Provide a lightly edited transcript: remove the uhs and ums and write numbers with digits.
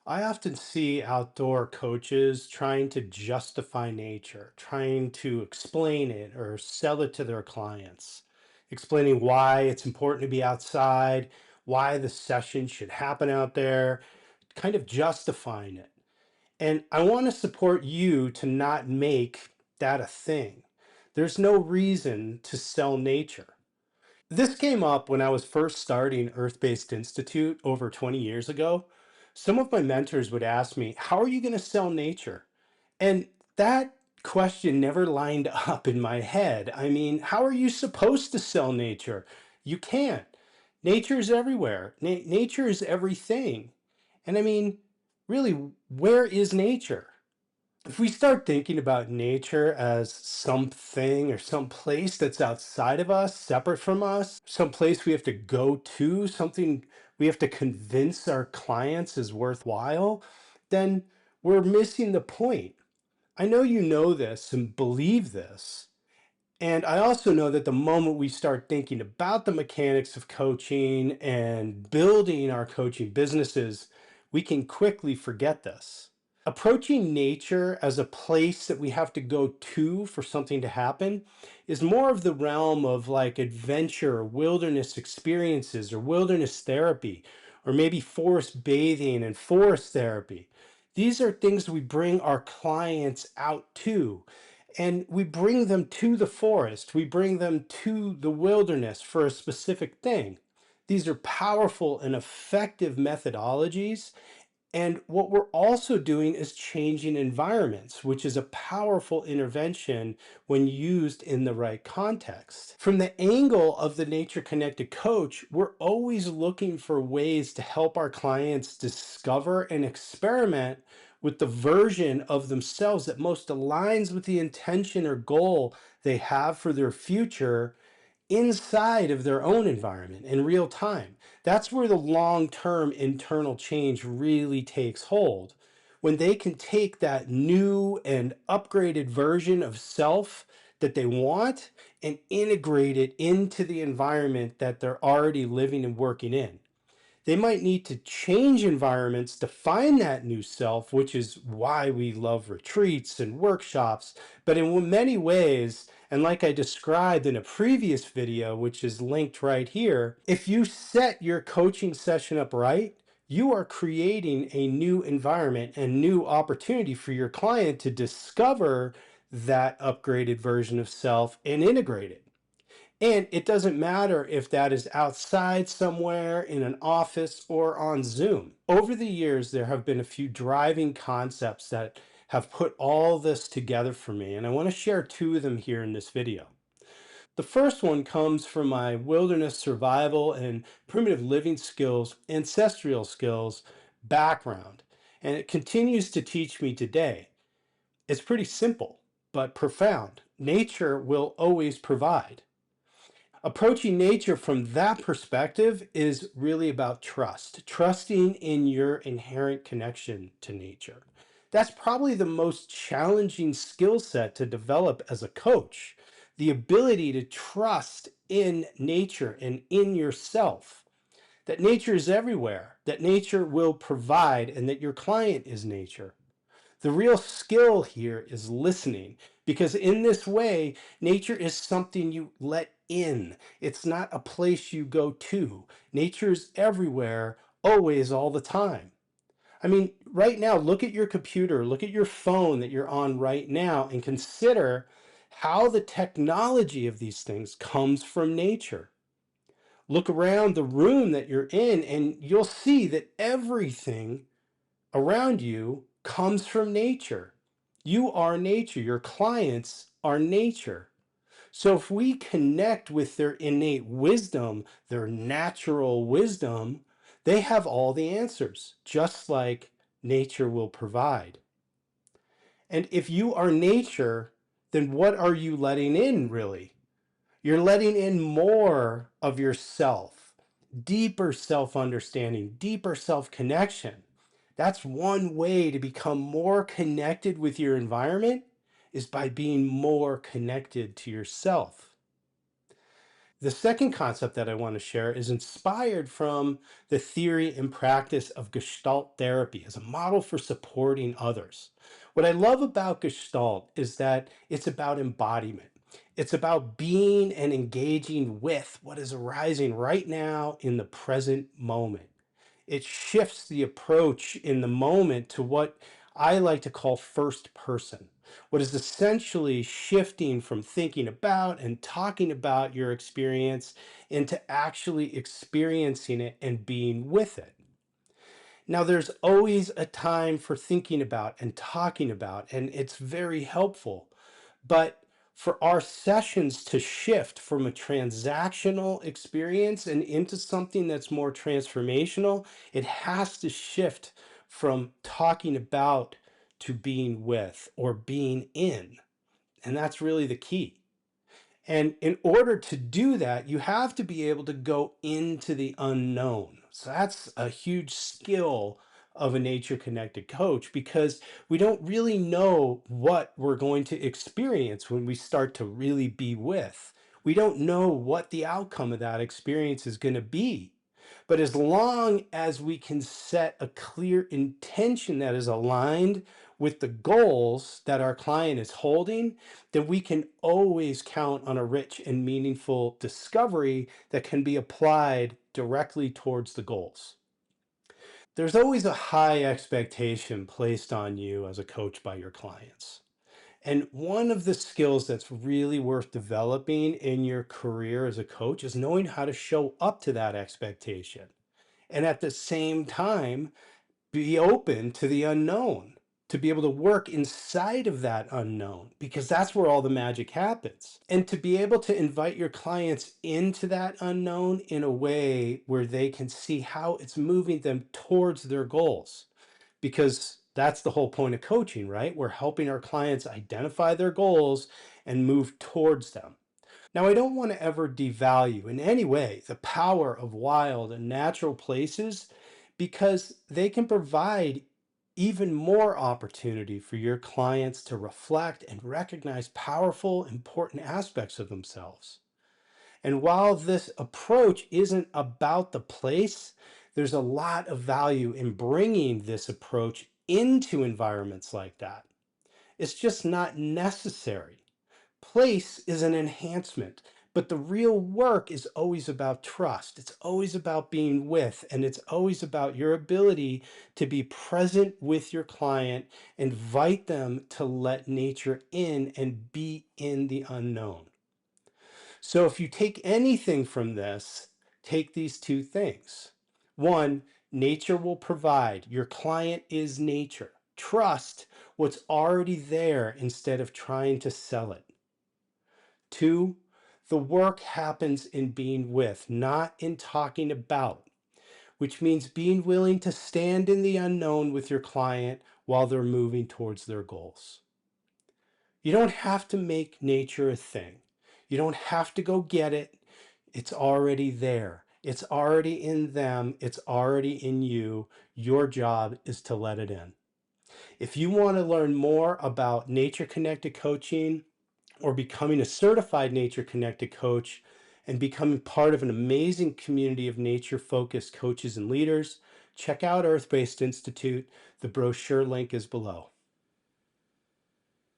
I often see outdoor coaches trying to justify nature, trying to explain it or sell it to their clients, explaining why it's important to be outside, why the session should happen out there, kind of justifying it. And I want to support you to not make that a thing. There's no reason to sell nature. This came up when I was first starting Earth Based Institute over 20 years ago. Some of my mentors would ask me, how are you going to sell nature? And that question never lined up in my head. I mean, how are you supposed to sell nature? You can't. Nature is everywhere, nature is everything. And I mean, really, where is nature? If we start thinking about nature as something or some place that's outside of us, separate from us, some place we have to go to, something we have to convince our clients is worthwhile, then we're missing the point. I know you know this and believe this. And I also know that the moment we start thinking about the mechanics of coaching and building our coaching businesses, we can quickly forget this. Approaching nature as a place that we have to go to for something to happen is more of the realm of like adventure, or wilderness experiences, or wilderness therapy, or maybe forest bathing and forest therapy. These are things we bring our clients out to, and we bring them to the forest. We bring them to the wilderness for a specific thing. These are powerful and effective methodologies, and what we're also doing is changing environments, which is a powerful intervention when used in the right context. From the angle of the nature connected coach, we're always looking for ways to help our clients discover and experiment with the version of themselves that most aligns with the intention or goal they have for their future inside of their own environment in real time. That's where the long term internal change really takes hold. When they can take that new and upgraded version of self that they want and integrate it into the environment that they're already living and working in. They might need to change environments to find that new self, which is why we love retreats and workshops. But in many ways, and like I described in a previous video, which is linked right here, if you set your coaching session up right, you are creating a new environment and new opportunity for your client to discover that upgraded version of self and integrate it. And it doesn't matter if that is outside somewhere in an office or on Zoom. Over the years, there have been a few driving concepts that have put all this together for me, and I want to share two of them here in this video. The first one comes from my wilderness survival and primitive living skills, ancestral skills background, and it continues to teach me today. It's pretty simple, but profound. Nature will always provide. Approaching nature from that perspective is really about trust, trusting in your inherent connection to nature. That's probably the most challenging skill set to develop as a coach, the ability to trust in nature and in yourself, that nature is everywhere, that nature will provide, and that your client is nature. The real skill here is listening, because in this way, nature is something you let in. It's not a place you go to. Nature is everywhere, always, all the time. I mean, right now, look at your computer, look at your phone that you're on right now, and consider how the technology of these things comes from nature. Look around the room that you're in, and you'll see that everything around you comes from nature. You are nature. Your clients are nature. So if we connect with their innate wisdom, their natural wisdom, they have all the answers, just like nature will provide. And if you are nature, then what are you letting in, really? You're letting in more of yourself, deeper self understanding, deeper self connection. That's one way to become more connected with your environment, is by being more connected to yourself. The second concept that I want to share is inspired from the theory and practice of Gestalt therapy as a model for supporting others. What I love about Gestalt is that it's about embodiment. It's about being and engaging with what is arising right now in the present moment. It shifts the approach in the moment to what I like to call first person, what is essentially shifting from thinking about and talking about your experience into actually experiencing it and being with it. Now, there's always a time for thinking about and talking about, and it's very helpful. But for our sessions to shift from a transactional experience and into something that's more transformational, it has to shift from talking about to being with or being in. And that's really the key. And in order to do that, you have to be able to go into the unknown. So that's a huge skill of a nature connected coach because we don't really know what we're going to experience when we start to really be with. We don't know what the outcome of that experience is going to be. But as long as we can set a clear intention that is aligned with the goals that our client is holding, then we can always count on a rich and meaningful discovery that can be applied directly towards the goals. There's always a high expectation placed on you as a coach by your clients. And one of the skills that's really worth developing in your career as a coach is knowing how to show up to that expectation. And at the same time, be open to the unknown, to be able to work inside of that unknown, because that's where all the magic happens. And to be able to invite your clients into that unknown in a way where they can see how it's moving them towards their goals. Because that's the whole point of coaching, right? We're helping our clients identify their goals and move towards them. Now, I don't want to ever devalue in any way the power of wild and natural places because they can provide even more opportunity for your clients to reflect and recognize powerful, important aspects of themselves. And while this approach isn't about the place, there's a lot of value in bringing this approach into environments like that. It's just not necessary. Place is an enhancement, but the real work is always about trust. It's always about being with, and it's always about your ability to be present with your client, invite them to let nature in and be in the unknown. So if you take anything from this, take these two things. One, nature will provide. Your client is nature. Trust what's already there instead of trying to sell it. Two, the work happens in being with, not in talking about, which means being willing to stand in the unknown with your client while they're moving towards their goals. You don't have to make nature a thing. You don't have to go get it. It's already there. It's already in them. It's already in you. Your job is to let it in. If you want to learn more about nature connected coaching, or becoming a certified nature connected coach and becoming part of an amazing community of nature focused coaches and leaders, check out Earth Based Institute. The brochure link is below.